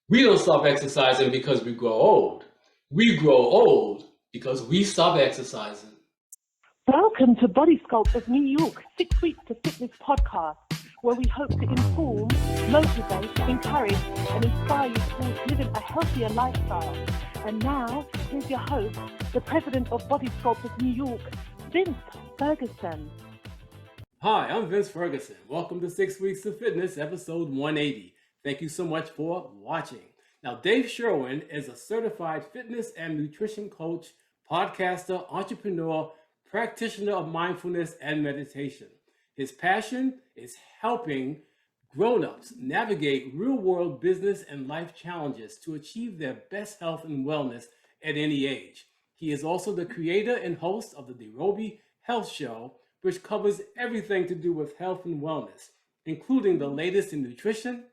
We don't stop exercising because we grow old. We grow old because we stop exercising. Welcome to Body Sculpt of New York 6 Weeks to Fitness podcast, where we hope to inform, motivate, encourage, and inspire you towards living a healthier lifestyle. And now, here's your host, the president of Body Sculpt of New York, Vince Ferguson. Hi, I'm Vince Ferguson. Welcome to 6 Weeks to Fitness, episode 180. Thank you so much for watching. Now, Dave Sherwin is a certified fitness and nutrition coach, podcaster, entrepreneur, practitioner of mindfulness and meditation. His passion is helping grown-ups navigate real-world business and life challenges to achieve their best health and wellness at any age. He is also the creator and host of the DeRoby Health Show, which covers everything to do with health and wellness, including the latest in nutrition,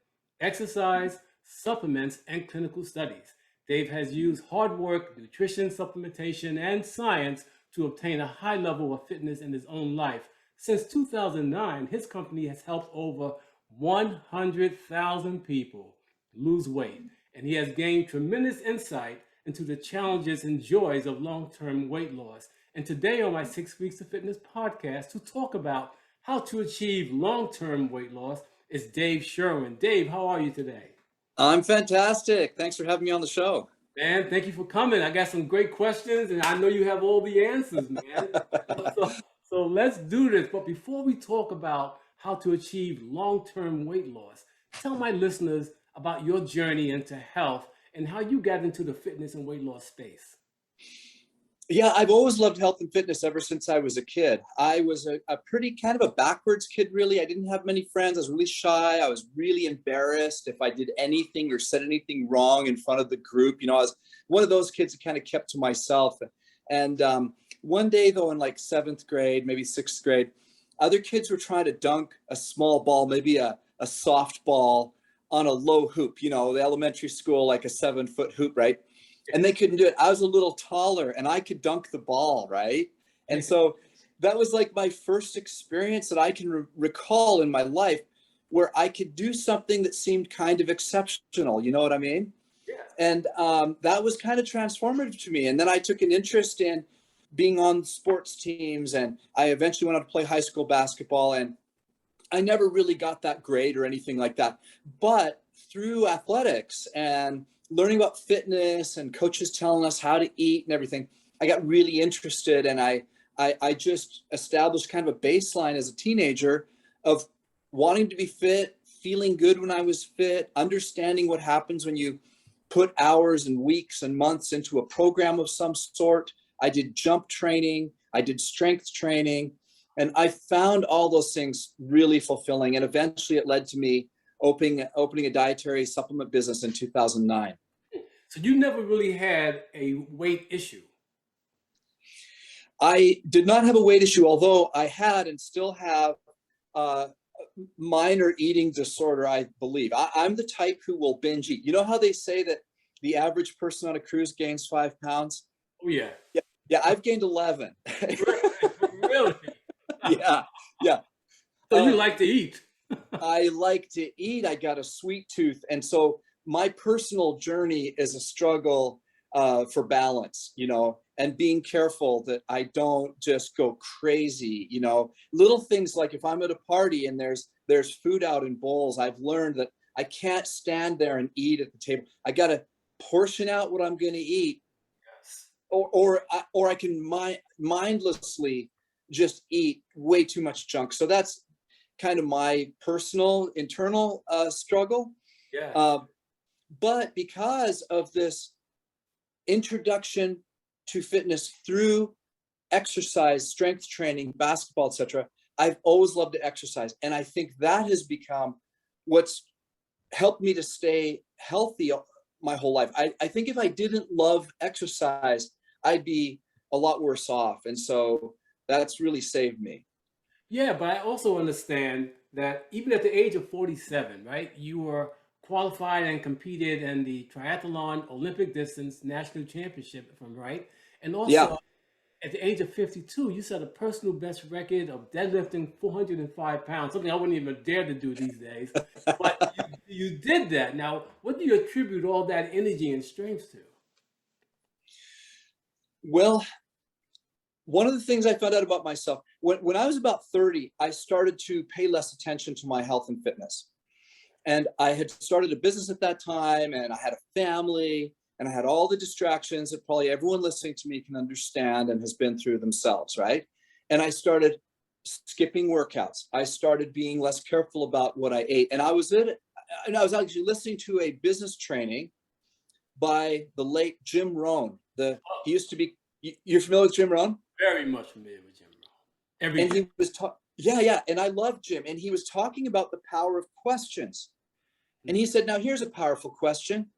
exercise, supplements, and clinical studies. Dave has used hard work, nutrition, supplementation, and science to obtain a high level of fitness in his own life. Since 2009, his company has helped over 100,000 people lose weight, and he has gained tremendous insight into the challenges and joys of long-term weight loss. And today on my 6 Weeks to Fitness podcast, to talk about how to achieve long-term weight loss is Dave Sherwin. Dave, how are you today? I'm fantastic. Thanks for having me on the show. Man, thank you for coming. I got some great questions, and I know you have all the answers, man. so let's do this. But before we talk about how to achieve long-term weight loss, tell my listeners about your journey into health and how you got into the fitness and weight loss space. Yeah, I've always loved health and fitness ever since I was a kid. I was a pretty kind of a backwards kid, really. I didn't have many friends. I was really shy. I was really embarrassed if I did anything or said anything wrong in front of the group. You know, I was one of those kids that kind of kept to myself. And one day, though, in like 7th grade, maybe 6th grade, other kids were trying to dunk a small ball, maybe a softball on a low hoop, you know, the elementary school, like a 7-foot hoop, right? And they couldn't do it. I was a little taller and I could dunk the ball, right? And so that was like my first experience that I can recall in my life where I could do something that seemed kind of exceptional. You know what I mean? Yeah. And that was kind of transformative to me. And then I took an interest in being on sports teams, and I eventually went on to play high school basketball, and I never really got that grade or anything like that. But through athletics and learning about fitness and coaches telling us how to eat and everything, I got really interested, and I just established kind of a baseline as a teenager of wanting to be fit, feeling good when I was fit, understanding what happens when you put hours and weeks and months into a program of some sort. I did jump training, I did strength training, and I found all those things really fulfilling. And eventually it led to me opening a dietary supplement business in 2009. So you never really had a weight issue? I did not have a weight issue, although I had and still have minor eating disorder, I believe. I'm the type who will binge eat. You know how they say that the average person on a cruise gains 5 pounds? Oh, yeah. Yeah, I've gained 11. Really? Yeah. So you like to eat? I like to eat. I got a sweet tooth. And so my personal journey is a struggle for balance, you know, and being careful that I don't just go crazy, you know. Little things like if I'm at a party and there's food out in bowls, I've learned that I can't stand there and eat at the table. I got to portion out what I'm going to eat. Yes. Or I can mindlessly just eat way too much junk. So that's kind of my personal internal struggle. Yeah. But because of this introduction to fitness through exercise, strength training, basketball, etc., I've always loved to exercise. And I think that has become what's helped me to stay healthy my whole life. I think if I didn't love exercise, I'd be a lot worse off. And so that's really saved me. Yeah, but I also understand that even at the age of 47, right, you were qualified and competed in the triathlon Olympic distance national championship, if I'm right. And also at the age of 52, you set a personal best record of deadlifting 405 pounds, something I wouldn't even dare to do these days. But you did that. Now, what do you attribute all that energy and strength to? Well, one of the things I found out about myself, when I was about 30, I started to pay less attention to my health and fitness. And I had started a business at that time, and I had a family, and I had all the distractions that probably everyone listening to me can understand and has been through themselves, right? And I started skipping workouts. I started being less careful about what I ate. And I was actually listening to a business training by the late Jim Rohn. He used to be, you're familiar with Jim Rohn? Very much familiar with Jim Rohn. And Everything. he was yeah, and I love Jim. And he was talking about the power of questions. And he said, now here's a powerful question.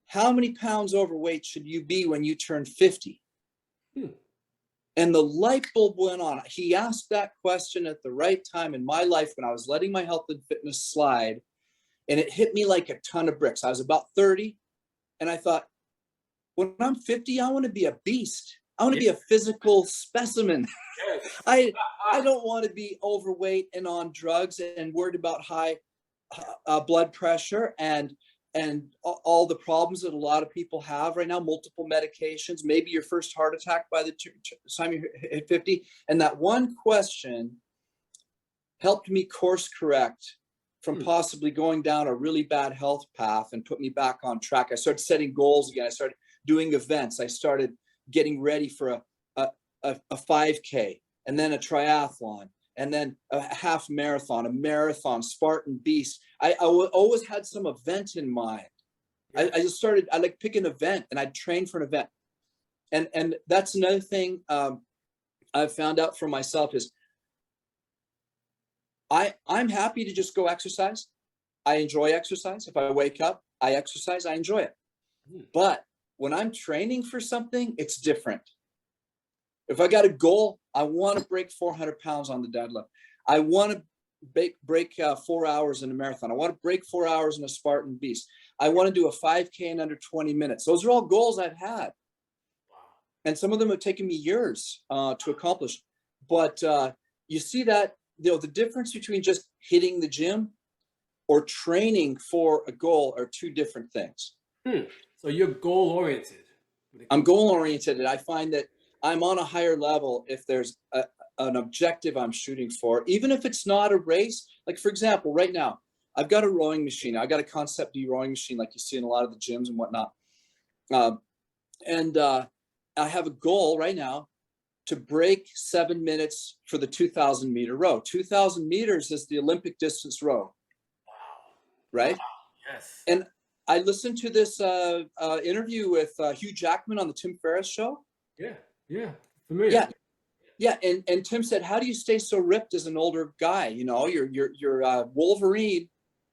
How many pounds overweight should you be when you turn 50? And the light bulb went on. He asked that question at the right time in my life when I was letting my health and fitness slide. And it hit me like a ton of bricks. I was about 30. And I thought, when I'm 50, I want to be a beast. I want to be a physical specimen. I don't want to be overweight and on drugs and worried about high blood pressure and all the problems that a lot of people have right now, multiple medications, maybe your first heart attack by the time you hit 50. And that one question helped me course correct from possibly going down a really bad health path and put me back on track. I started setting goals again. I started doing events. I started getting ready for a 5K and then a triathlon and then a half marathon, a marathon, Spartan Beast. I always had some event in mind. I just started, I like pick an event and I'd train for an event. And that's another thing I've found out for myself is I'm happy to just go exercise. I enjoy exercise. If I wake up, I exercise, I enjoy it. But when I'm training for something, it's different. If I got a goal, I want to break 400 pounds on the deadlift. I want to break 4 hours in a marathon. I want to break 4 hours in a Spartan Beast. I want to do a 5K in under 20 minutes. Those are all goals I've had. And some of them have taken me years to accomplish. But you see that, the difference between just hitting the gym or training for a goal are two different things. So you're goal oriented. I'm goal oriented, and I find that I'm on a higher level if there's an objective I'm shooting for, even if it's not a race. Like, for example, right now, I've got a rowing machine. I got a Concept D rowing machine like you see in a lot of the gyms and whatnot. And I have a goal right now to break 7 minutes for the 2,000 meter row. 2,000 meters is the Olympic distance row. Wow. Right? Wow. Yes. And I listened to this interview with Hugh Jackman on the Tim Ferriss show. Yeah. Familiar. Yeah. And Tim said, how do you stay so ripped as an older guy? You're Wolverine.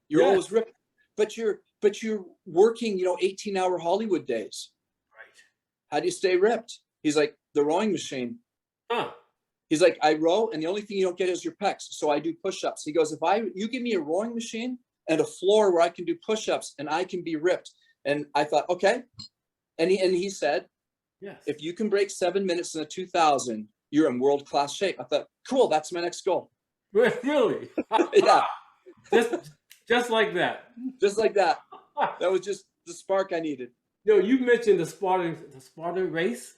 You're always ripped, but you're working, 18-hour Hollywood days. Right. How do you stay ripped? He's like, the rowing machine. He's like, I row, and the only thing you don't get is your pecs. So I do push-ups. He goes, you give me a rowing machine and a floor where I can do push-ups and I can be ripped. And I thought, okay. And he said, yes, if you can break 7 minutes in a 2,000, you're in world-class shape. I thought, cool, that's my next goal. Really? Yeah. Just like that. Just like that. That was just the spark I needed. You mentioned the Spartan Race.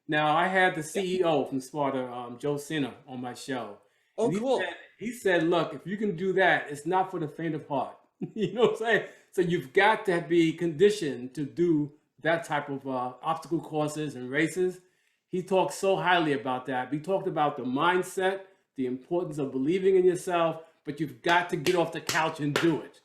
Now, I had the CEO from Sparta, Joe Cena, on my show. Oh, cool. He said, look, if you can do that, it's not for the faint of heart. You know what I'm saying? So you've got to be conditioned to do that type of obstacle courses and races. He talked so highly about that. He talked about the mindset, the importance of believing in yourself, but you've got to get off the couch and do it.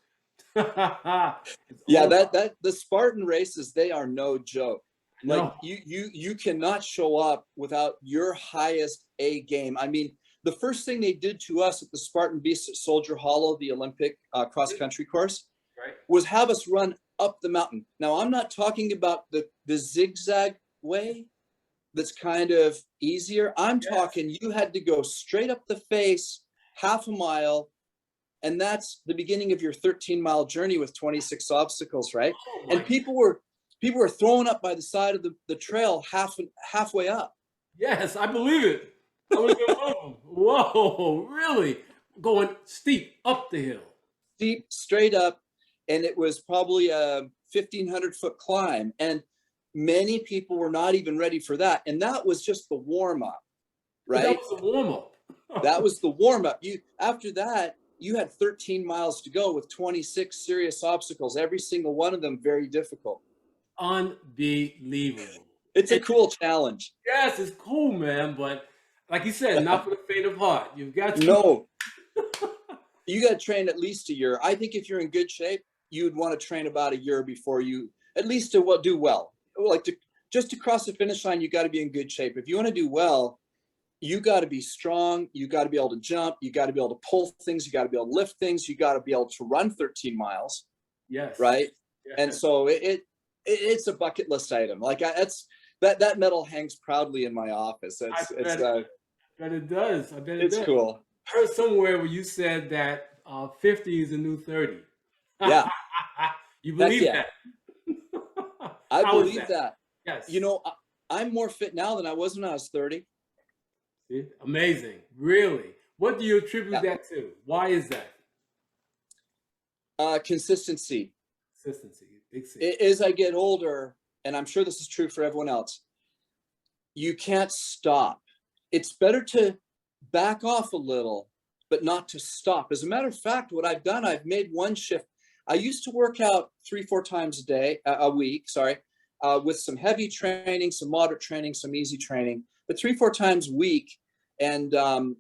Yeah, the Spartan races, they are no joke. Like, no. You cannot show up without your highest A game. I mean, the first thing they did to us at the Spartan Beast at Soldier Hollow, the Olympic cross-country course, was have us run up the mountain. Now, I'm not talking about the zigzag way that's kind of easier. I'm talking you had to go straight up the face, half a mile, and that's the beginning of your 13-mile journey with 26 obstacles, right? And people were throwing up by the side of the trail halfway up. Yes, I believe it. I was going, whoa, really? Going steep up the hill. Steep, straight up. and it was probably a 1,500-foot climb. And many people were not even ready for that. And that was just the warm up, right? That was the warm up. That was the warm up. After that, you had 13 miles to go with 26 serious obstacles, every single one of them very difficult. Unbelievable. It's a cool challenge. Yes, it's cool, man. But like you said, not for the faint of heart. You've got to. No. You got to train at least a year. I think if you're in good shape, you'd want to train about a year before you, at least to do well. Like just to cross the finish line, you got to be in good shape. If you want to do well, you got to be strong. You got to be able to jump. You got to be able to pull things. You got to be able to lift things. You got to be able to run 13 miles. Yes. Right. Yes. And so it's a bucket list item. Like that medal hangs proudly in my office. I bet it does. I bet it does. It's cool. I heard somewhere where you said that 50 is the new 30. Yeah. You believe that? I believe that. Yes. You know, I'm more fit now than I was when I was 30. See? Amazing. Really? What do you attribute that to? Why is that? Consistency. Consistency. Big C. As I get older, and I'm sure this is true for everyone else, you can't stop. It's better to back off a little, but not to stop. As a matter of fact, what I've done, I've made one shift. I used to work out 3-4 times a week, with some heavy training, some moderate training, some easy training, but 3-4 times a week. And that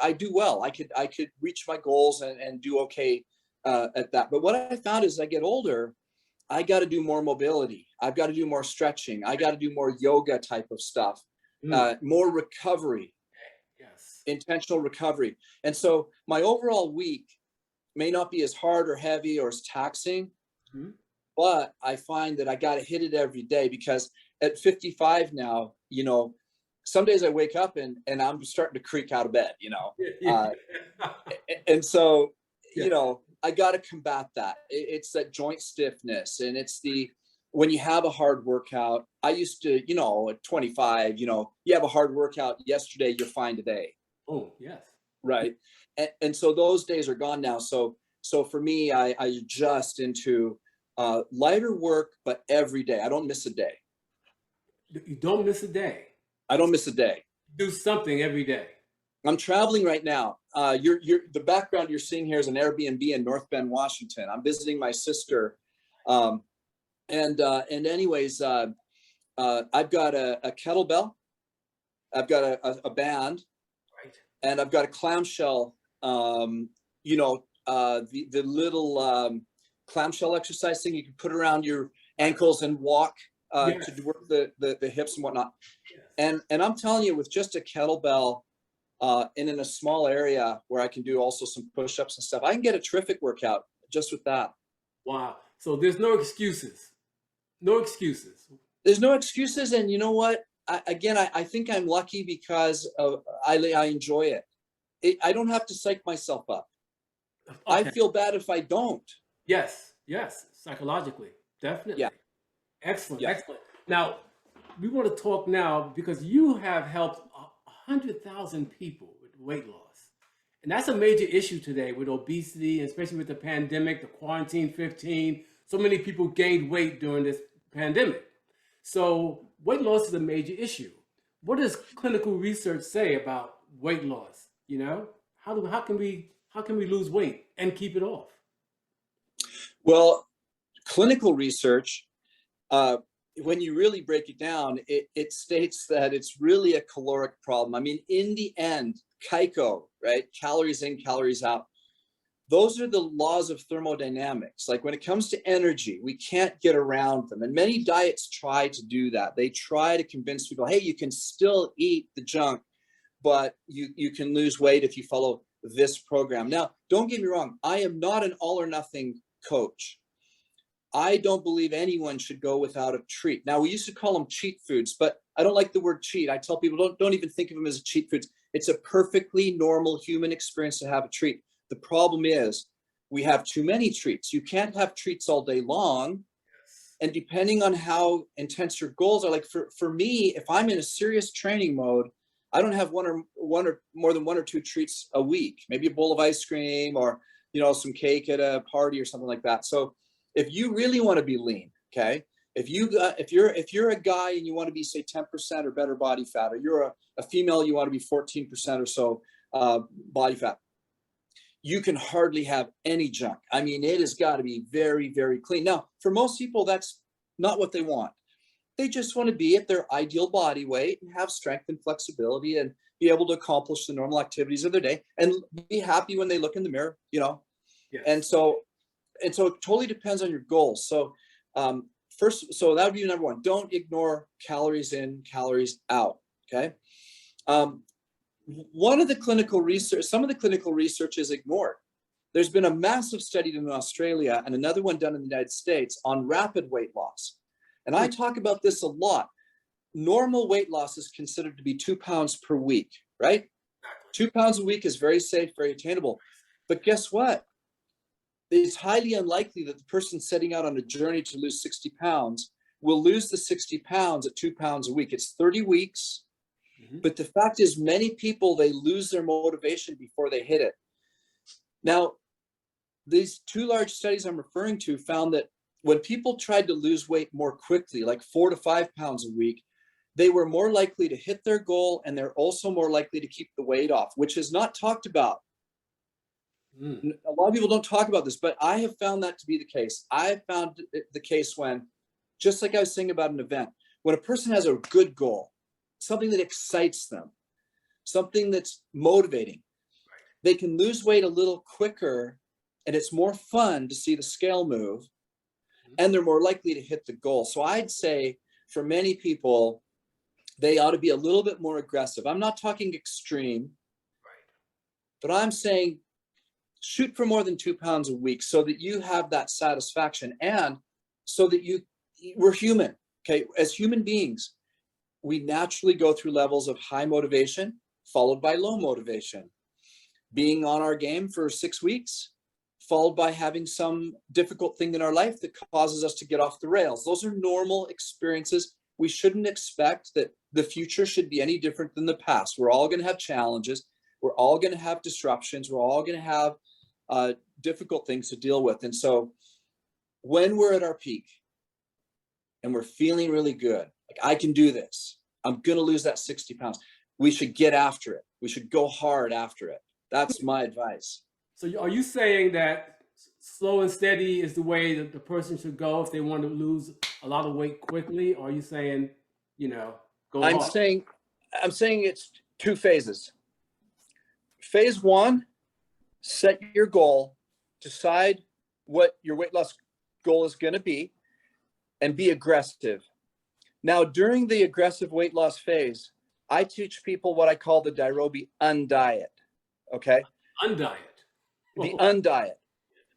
I do well. I could reach my goals and do okay at that. But what I found is, as I get older, I got to do more mobility. I've got to do more stretching. I got to do more yoga type of stuff, more recovery, intentional recovery. And so my overall week may not be as hard or heavy or as taxing, but I find that I got to hit it every day, because at 55 now, you know, some days I wake up and I'm starting to creak out of bed, you know, and so, you know, I got to combat that. It's that joint stiffness, and it's when you have a hard workout. I used to, you know, at 25, you know, you have a hard workout yesterday, you're fine today. Oh, yes. Right. And so those days are gone now. So for me, I adjust into lighter work, but every day. I don't miss a day. You don't miss a day? I don't miss a day. Do something every day. I'm traveling right now. The background you're seeing here is an Airbnb in North Bend, Washington. I'm visiting my sister. And anyways, I've got a kettlebell. I've got a band. Right. And I've got a clamshell, you know, the little clamshell exercise thing you can put around your ankles and walk to work the hips and whatnot. Yes. And I'm telling you, with just a kettlebell and in a small area where I can do also some push-ups and stuff, I can get a terrific workout just with that. Wow. So there's no excuses. No excuses. There's no excuses. And you know what? I think I'm lucky because I enjoy it. I don't have to psych myself up. Okay. I feel bad if I don't. Yes. Psychologically. Definitely. Yeah. Excellent. Now, we want to talk now because you have helped 100,000 people with weight loss. And that's a major issue today with obesity, especially with the pandemic, the quarantine 15. So many people gained weight during this pandemic. So weight loss is a major issue. What does clinical research say about weight loss? You know, how can we lose weight and keep it off? Well, clinical research, when you really break it down, it states that it's really a caloric problem. I mean, in the end, CAICO, right? Calories in, calories out. Those are the laws of thermodynamics. Like when it comes to energy, we can't get around them. And many diets try to do that. They try to convince people, hey, you can still eat the junk, but you can lose weight if you follow this program. Now, don't get me wrong. I am not an all or nothing coach. I don't believe anyone should go without a treat. Now, we used to call them cheat foods, but I don't like the word cheat. I tell people, don't even think of them as cheat foods. It's a perfectly normal human experience to have a treat. The problem is we have too many treats. You can't have treats all day long. And depending on how intense your goals are, like for me, if I'm in a serious training mode, I don't have one or more than one or two treats a week, maybe a bowl of ice cream or some cake at a party or something like that. So if you really want to be lean, okay, if you're a guy and you want to be, say, 10% or better body fat, or you're a female, you want to be 14% or so body fat, you can hardly have any junk. I mean, it has got to be very, very clean. Now, for most people, that's not what they want. They just want to be at their ideal body weight and have strength and flexibility and be able to accomplish the normal activities of their day and be happy when they look in the mirror, Yes. And so it totally depends on your goals. So so that would be number one. Don't ignore calories in, calories out. Okay. Some of the clinical research is ignored. There's been a massive study done in Australia and another one done in the United States on rapid weight loss. And I talk about this a lot. Normal weight loss is considered to be 2 pounds per week, right? 2 pounds a week is very safe, very attainable. But guess what? It's highly unlikely that the person setting out on a journey to lose 60 pounds will lose the 60 pounds at 2 pounds a week. It's 30 weeks. Mm-hmm. But the fact is, many people, they lose their motivation before they hit it. Now, these 2 large studies I'm referring to found that when people tried to lose weight more quickly, like 4 to 5 pounds a week, they were more likely to hit their goal, and they're also more likely to keep the weight off, which is not talked about. A lot of people don't talk about this, but I have found that to be the case. I have found the case when, just like I was saying about an event, when a person has a good goal, something that excites them, something that's motivating, they can lose weight a little quicker, and it's more fun to see the scale move, and they're more likely to hit the goal. So I'd say for many people, they ought to be a little bit more aggressive. I'm not talking extreme, but I'm saying shoot for more than 2 pounds a week so that you have that satisfaction, and so that we're human, okay? As human beings, we naturally go through levels of high motivation followed by low motivation. Being on our game for 6 weeks, followed by having some difficult thing in our life that causes us to get off the rails. Those are normal experiences. We shouldn't expect that the future should be any different than the past. We're all going to have challenges. We're all going to have disruptions. We're all going to have difficult things to deal with. And so when we're at our peak and we're feeling really good, like, I can do this, I'm going to lose that 60 pounds, we should get after it. We should go hard after it. That's my advice. So are you saying that slow and steady is the way that the person should go if they want to lose a lot of weight quickly? Or are you saying, go hard? I'm saying it's 2 phases. Phase 1, set your goal, decide what your weight loss goal is going to be, and be aggressive. Now, during the aggressive weight loss phase, I teach people what I call the Nairobi undiet. Okay? Undiet. The undiet.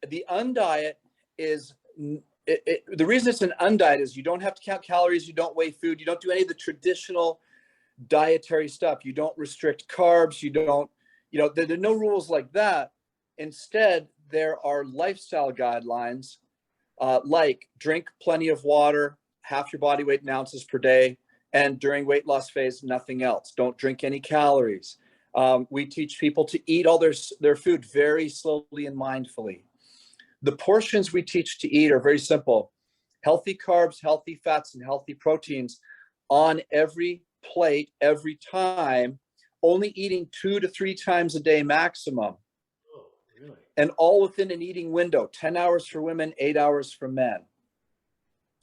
The undiet is, the reason it's an undiet is you don't have to count calories, you don't weigh food, you don't do any of the traditional dietary stuff. You don't restrict carbs, you don't, there are no rules like that. Instead, there are lifestyle guidelines, like drink plenty of water, half your body weight in ounces per day, and during weight loss phase, nothing else. Don't drink any calories. We teach people to eat all their food very slowly and mindfully. The portions we teach to eat are very simple: healthy carbs, healthy fats, and healthy proteins on every plate, every time, only eating 2 to 3 times a day maximum. Oh, really? And all within an eating window, 10 hours for women, 8 hours for men.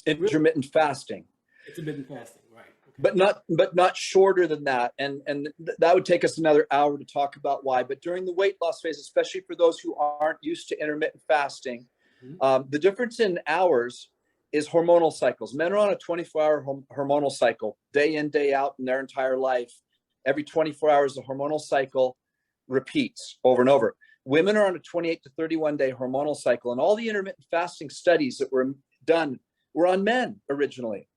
Intermittent fasting. Intermittent fasting, right. Okay. But not shorter than that. And that would take us another hour to talk about why. But during the weight loss phase, especially for those who aren't used to intermittent fasting, the difference in hours is hormonal cycles. Men are on a 24-hour hormonal cycle, day in, day out, in their entire life. Every 24 hours, the hormonal cycle repeats over and over. Women are on a 28 to 31-day hormonal cycle. And all the intermittent fasting studies that were done were on men originally.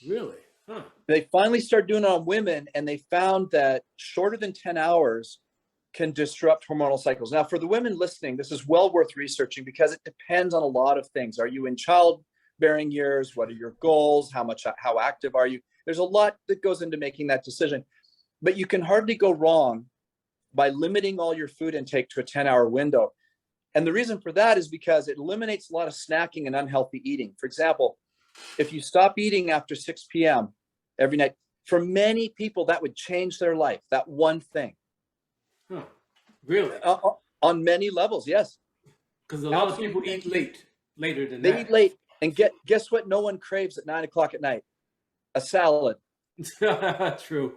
Really? Huh. They finally started doing it on women, and they found that shorter than 10 hours can disrupt hormonal cycles. Now, for the women listening, this is well worth researching because it depends on a lot of things. Are you in childbearing years? What are your goals? How active are you? There's a lot that goes into making that decision. But you can hardly go wrong by limiting all your food intake to a 10-hour window. And the reason for that is because it eliminates a lot of snacking and unhealthy eating. For example, if you stop eating after 6 p.m. every night, for many people, that would change their life, that one thing. Huh. Really? On many levels, yes. Because a lot of people eat later than They that. eat late. And guess what no one craves at 9 o'clock at night? A salad. True.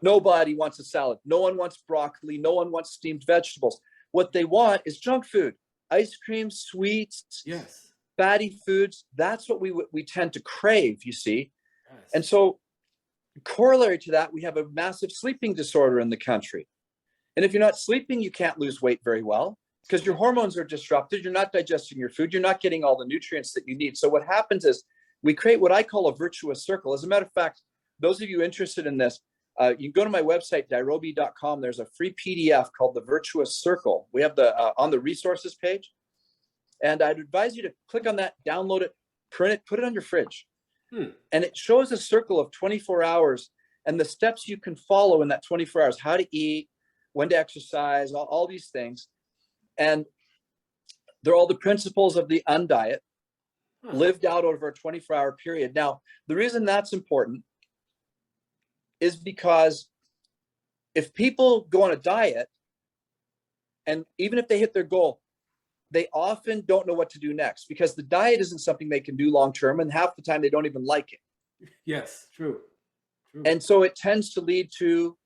Nobody wants a salad. No one wants broccoli. No one wants steamed vegetables. What they want is junk food, ice cream, sweets, Yes. fatty foods. That's what we tend to crave, you see. Yes. And so corollary to that, we have a massive sleeping disorder in the country. And if you're not sleeping, you can't lose weight very well because your hormones are disrupted. You're not digesting your food. You're not getting all the nutrients that you need. So what happens is we create what I call a virtuous circle. As a matter of fact, those of you interested in this, you can go to my website, dairobi.com. There's a free PDF called The Virtuous Circle. We have the on the resources page. And I'd advise you to click on that, download it, print it, put it on your fridge. And it shows a circle of 24 hours and the steps you can follow in that 24 hours, how to eat, when to exercise, all these things. And they're all the principles of the undiet lived out over a 24-hour period. Now, the reason that's important is because if people go on a diet, and even if they hit their goal, they often don't know what to do next because the diet isn't something they can do long-term, and half the time they don't even like it. Yes, true. And so it tends to lead to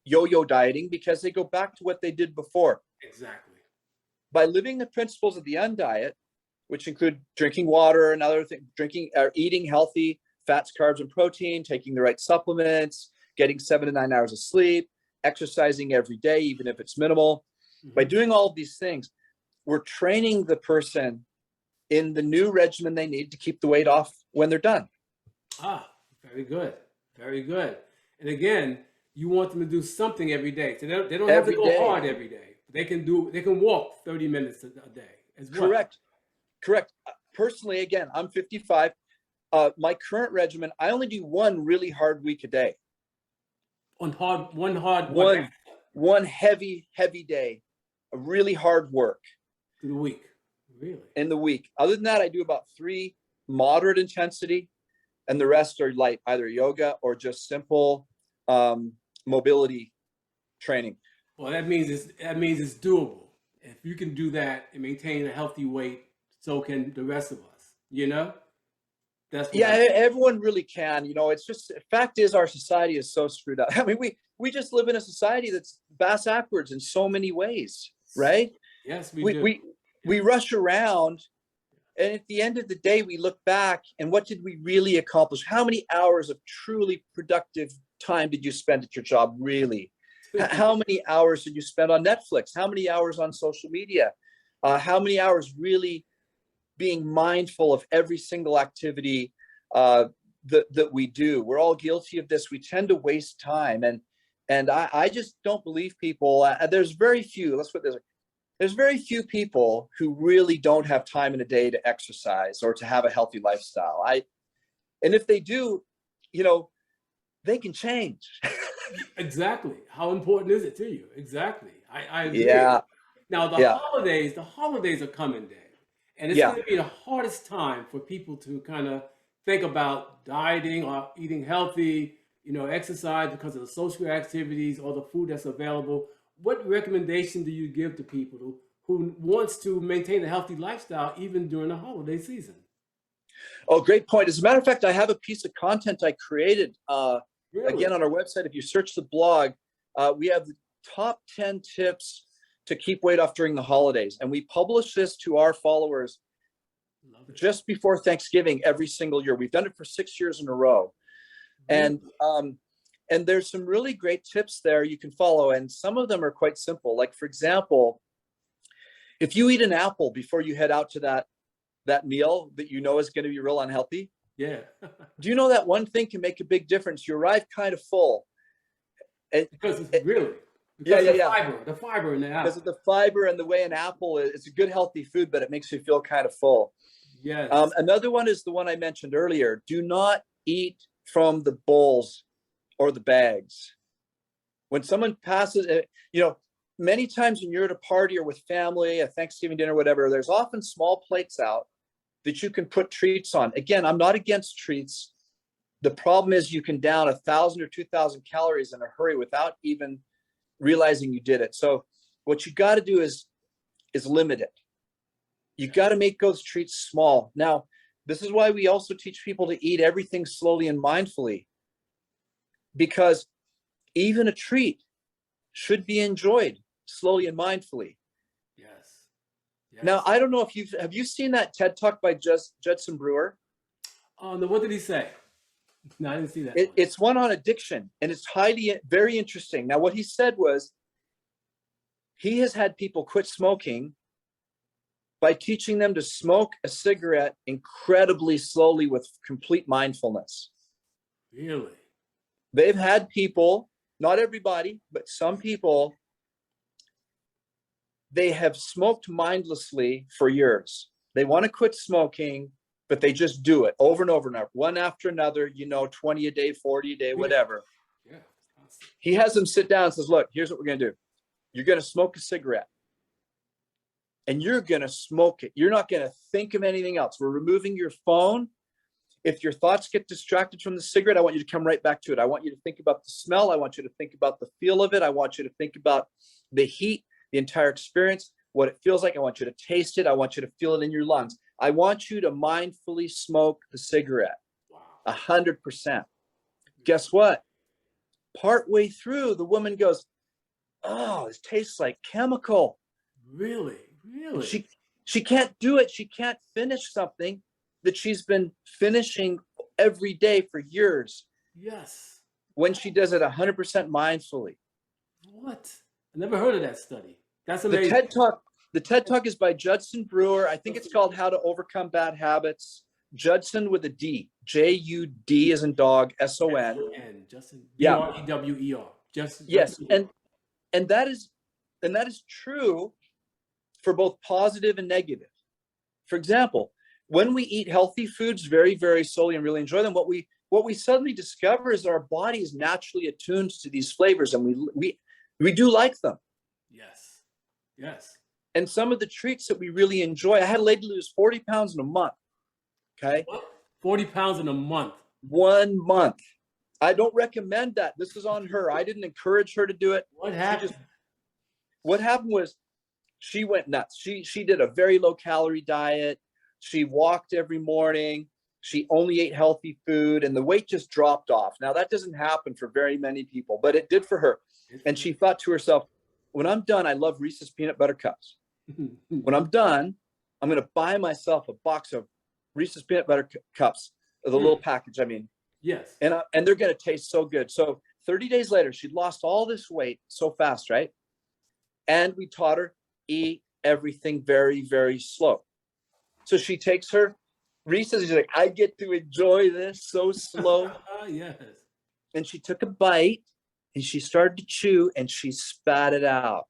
yo-yo dieting because they go back to what they did before. Exactly. By living the principles of the undiet, which include drinking water and other things, drinking or eating healthy fats, carbs, and protein, taking the right supplements, getting 7 to 9 hours of sleep, exercising every day, even if it's minimal. By doing all of these things, we're training the person in the new regimen they need to keep the weight off when they're done. Ah, very good. Very good. And again, you want them to do something every day. So they don't have to go hard every day. They can walk 30 minutes a day as well. Correct. Personally, again, I'm 55. My current regimen, I only do one really hard week a day. One heavy day, a really hard work. In the week, really? In the week. Other than that, I do about 3 moderate intensity, and the rest are light, either yoga or just simple mobility training. Well, that means it's doable. If you can do that and maintain a healthy weight, so can the rest of us. You know, that's what everyone really can. You know, it's just fact is our society is so screwed up. I mean, we just live in a society that's bass backwards in so many ways, right? Yes, we do. We rush around, and at the end of the day, we look back and what did we really accomplish? How many hours of truly productive time did you spend at your job, really? How many hours did you spend on Netflix? How many hours on social media? How many hours really being mindful of every single activity that we do? We're all guilty of this. We tend to waste time, and I just don't believe people. There's very few. Let's put it this way. There's very few people who really don't have time in a day to exercise or to have a healthy lifestyle. And if they do, you know, they can change. Exactly. How important is it to you? Exactly. I agree. Yeah. Now the holidays are coming, Dave. And it's going to be the hardest time for people to kind of think about dieting or eating healthy, you know, exercise because of the social activities or the food that's available. What recommendation do you give to people who wants to maintain a healthy lifestyle even during the holiday season? Oh, great point. As a matter of fact, I have a piece of content I created Really? again on our website. If you search the blog, we have the top 10 tips to keep weight off during the holidays. And we publish this to our followers just before Thanksgiving every single year. We've done it for 6 years in a row. And there's some really great tips there you can follow. And some of them are quite simple. Like, for example, if you eat an apple before you head out to that meal that you know is going to be real unhealthy. Yeah. Do you know that one thing can make a big difference? You arrive kind of full. Because the fiber in the apple. Because of the fiber and the way an apple is, it's a good healthy food, but it makes you feel kind of full. Yes. Another one is the one I mentioned earlier. Do not eat from the bowls or the bags. When someone passes, you know, many times when you're at a party or with family, a Thanksgiving dinner, whatever, there's often small plates out that you can put treats on. Again, I'm not against treats. The problem is you can down 1,000 or 2,000 calories in a hurry without even realizing you did it. So what you got to do is limit it. You got to make those treats small. Now, this is why we also teach people to eat everything slowly and mindfully, because even a treat should be enjoyed slowly and mindfully. Yes. Now, I don't know if have you seen that TED Talk by Judson Brewer? No, what did he say? No, I didn't see that. It's one on addiction, and it's very interesting. Now, what he said was he has had people quit smoking by teaching them to smoke a cigarette incredibly slowly with complete mindfulness. Really? They've had people, not everybody, but some people, they have smoked mindlessly for years. They want to quit smoking, but they just do it over and over and over, one after another, 20 a day, 40 a day, whatever. Yeah. He has them sit down and says, look, here's what we're going to do. You're going to smoke a cigarette. And you're going to smoke it. You're not going to think of anything else. We're removing your phone. If your thoughts get distracted from the cigarette, I want you to come right back to it. I want you to think about the smell. I want you to think about the feel of it. I want you to think about the heat, the entire experience, what it feels like. I want you to taste it. I want you to feel it in your lungs. I want you to mindfully smoke the cigarette. 100%. Guess what? Partway through, the woman goes, oh, it tastes like chemical. Really? Really? She can't do it. She can't finish something that she's been finishing every day for years. Yes. When she does it 100% mindfully. What? I never heard of that study. That's amazing. The TED Talk is by Judson Brewer. I think it's called How to Overcome Bad Habits. Judson with a D. J-U-D as in dog, S-O-N. Justin. Yeah. B-R-E-W-E-R. Justin. Yes. And that is true for both positive and negative. For example, when we eat healthy foods very, very slowly and really enjoy them, what we suddenly discover is our body is naturally attuned to these flavors, and we do like them. Yes. Yes. And some of the treats that we really enjoy, I had a lady lose 40 pounds in a month. Okay. 40 pounds in a month. 1 month. I don't recommend that. This is on her. I didn't encourage her to do it. What happened? What happened was she went nuts. She did a very low calorie diet. She walked every morning. She only ate healthy food, and the weight just dropped off. Now, that doesn't happen for very many people, but it did for her. And she thought to herself, when I'm done, I love Reese's peanut butter cups. When I'm done, I'm going to buy myself a box of Reese's peanut butter cups, the little package, I mean. Yes. And they're going to taste so good. So 30 days later, she'd lost all this weight so fast, right? And we taught her, eat everything very, very slow. So she takes her Reese's, she's like, I get to enjoy this so slow. Yes. And she took a bite and she started to chew and she spat it out.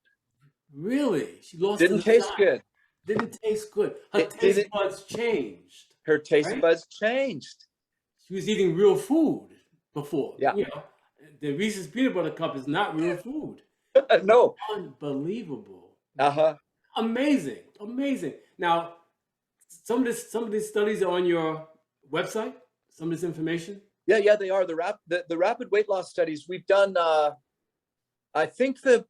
Really? She lost Didn't taste good. Didn't taste good. Her taste buds changed. Her taste buds changed. She was eating real food before. Yeah. The Reese's peanut butter cup is not real food. No. Unbelievable. Uh-huh. Amazing. Now, some of these studies are on your website. Some of this information. Yeah, they are. The rapid weight loss studies we've done. I think the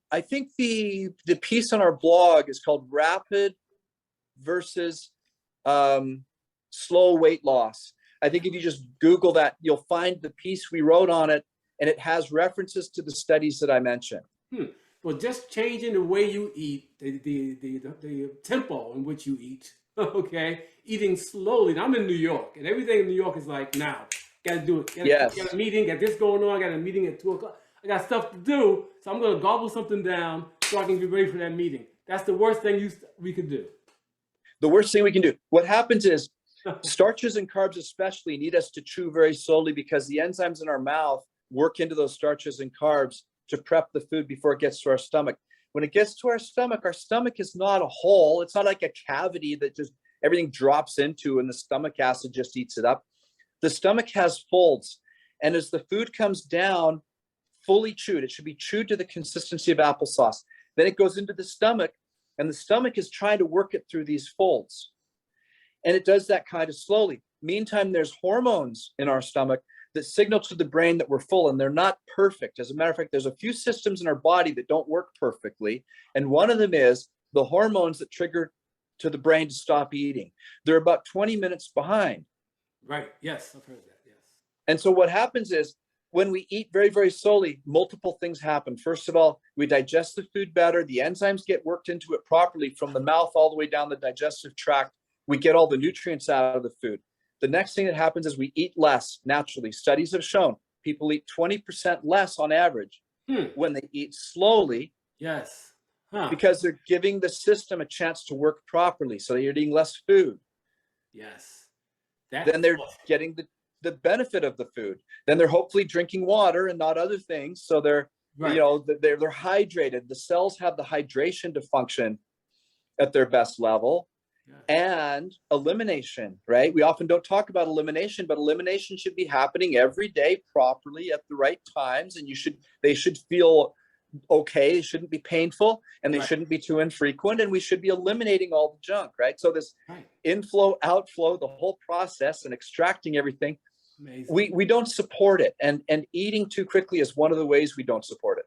piece on our blog is called Rapid versus Slow Weight Loss. I think if you just Google that, you'll find the piece we wrote on it, and it has references to the studies that I mentioned. Well, just changing the way you eat, the tempo in which you eat, okay? Eating slowly. Now, I'm in New York, and everything in New York is like, now, got to do it. Got a meeting, got this going on, got a meeting at 2 o'clock. I got stuff to do, so I'm going to gobble something down so I can be ready for that meeting. That's the worst thing we could do. The worst thing we can do. What happens is starches and carbs especially need us to chew very slowly because the enzymes in our mouth work into those starches and carbs to prep the food before it gets to our stomach. When it gets to our stomach is not a hole. It's not like a cavity that just everything drops into and the stomach acid just eats it up. The stomach has folds. And as the food comes down, fully chewed, it should be chewed to the consistency of applesauce. Then it goes into the stomach, and the stomach is trying to work it through these folds. And it does that kind of slowly. Meantime, there's hormones in our stomach that signal to the brain that we're full, and they're not perfect. As a matter of fact, there's a few systems in our body that don't work perfectly. And one of them is the hormones that trigger to the brain to stop eating. They're about 20 minutes behind. Right. Yes, I've heard that. Yes. And so what happens is when we eat very, very slowly, multiple things happen. First of all, we digest the food better. The enzymes get worked into it properly from the mouth all the way down the digestive tract. We get all the nutrients out of the food. The next thing that happens is we eat less naturally. Studies have shown people eat 20% less on average when they eat slowly. Yes. Because they're giving the system a chance to work properly. So you're eating less food. Yes. Then they're getting the benefit of the food. Then they're hopefully drinking water and not other things. So they're, right. They're hydrated. The cells have the hydration to function at their best level. And elimination, right? We often don't talk about elimination, but elimination should be happening every day properly at the right times. And they should feel okay. It shouldn't be painful, and they shouldn't be too infrequent. And we should be eliminating all the junk, right? So this inflow, outflow, the whole process and extracting everything, we don't support it. And eating too quickly is one of the ways we don't support it.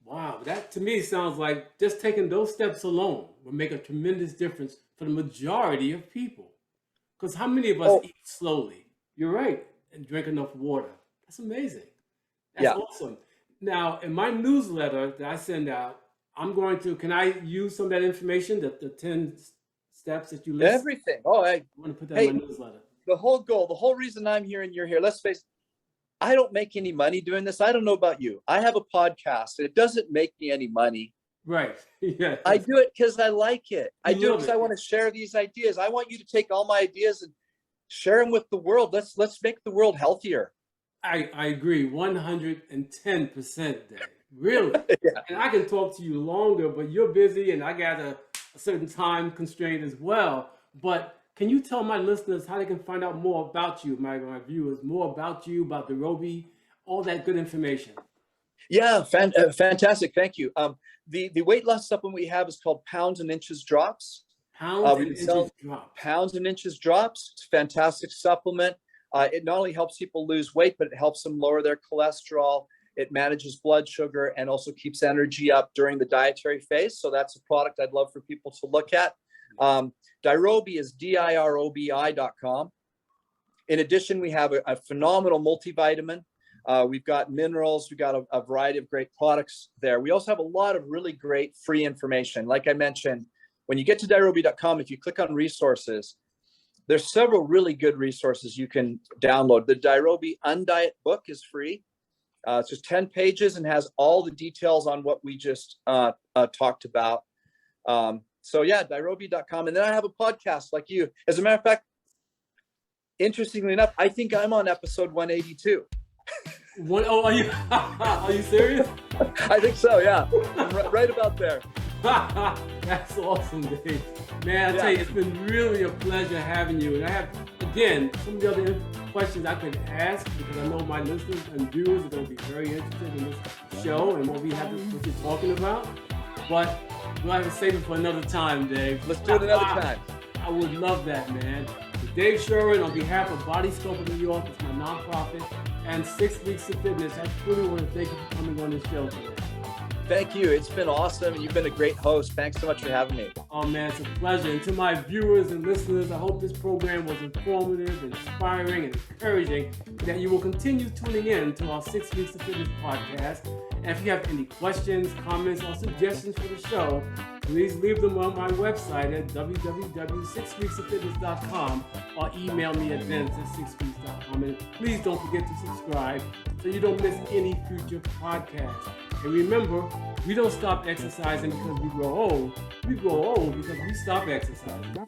Wow, that to me sounds like just taking those steps alone will make a tremendous difference for the majority of people. Because how many of us eat slowly? You're right, and drink enough water. That's amazing. That's awesome. Now, in my newsletter that I send out, can I use some of that information, the 10 steps that you list? Everything. I want to put that in my newsletter. The whole goal, the whole reason I'm here and you're here, let's face it, I don't make any money doing this. I don't know about you. I have a podcast, and it doesn't make me any money. Right. Yeah. I do it because I like it. I do it because I want to share these ideas. I want you to take all my ideas and share them with the world. Let's make the world healthier. I agree 110%, Dave. Really. And I can talk to you longer, but you're busy, and I got a certain time constraint as well. But can you tell my listeners how they can find out more about you, my viewers, more about you, about the Roby, all that good information? Yeah, fantastic. Thank you. The weight loss supplement we have is called Pounds and Inches Drops. Pounds and Inches Drops. Pounds and Inches Drops. It's a fantastic supplement. It not only helps people lose weight, but it helps them lower their cholesterol. It manages blood sugar and also keeps energy up during the dietary phase. So that's a product I'd love for people to look at. Dirobi is dirobi.com. In addition, we have a phenomenal multivitamin. We've got minerals. We've got a variety of great products there. We also have a lot of really great free information. Like I mentioned, when you get to dirobi.com, if you click on resources, there's several really good resources you can download. The Dirobi Undiet book is free. It's just 10 pages and has all the details on what we just talked about. So yeah, dirobi.com. And then I have a podcast like you. As a matter of fact, interestingly enough, I think I'm on episode 182. Are you serious? I think so, yeah. I'm right about there. That's awesome, Dave. Man, I tell you, it's been really a pleasure having you. And I have, again, some of the other questions I could ask because I know my listeners and viewers are going to be very interested in this show and what you're talking about. But we'll have to save it for another time, Dave. Let's do it another time. I would love that, man. Dave Sherwin, on behalf of Body Scope of New York, it's my nonprofit, and 6 Weeks of Fitness, I truly want to thank you for coming on this show today. Thank you. It's been awesome. You've been a great host. Thanks so much for having me. Oh, man, it's a pleasure. And to my viewers and listeners, I hope this program was informative, inspiring, and encouraging, that you will continue tuning in to our 6 Weeks of Fitness podcast. And if you have any questions, comments, or suggestions for the show, please leave them on my website at www.6weeksoffitness.com or email me at vince@6weeks.com. And please don't forget to subscribe so you don't miss any future podcasts. And remember, we don't stop exercising because we grow old. We grow old because we stop exercising.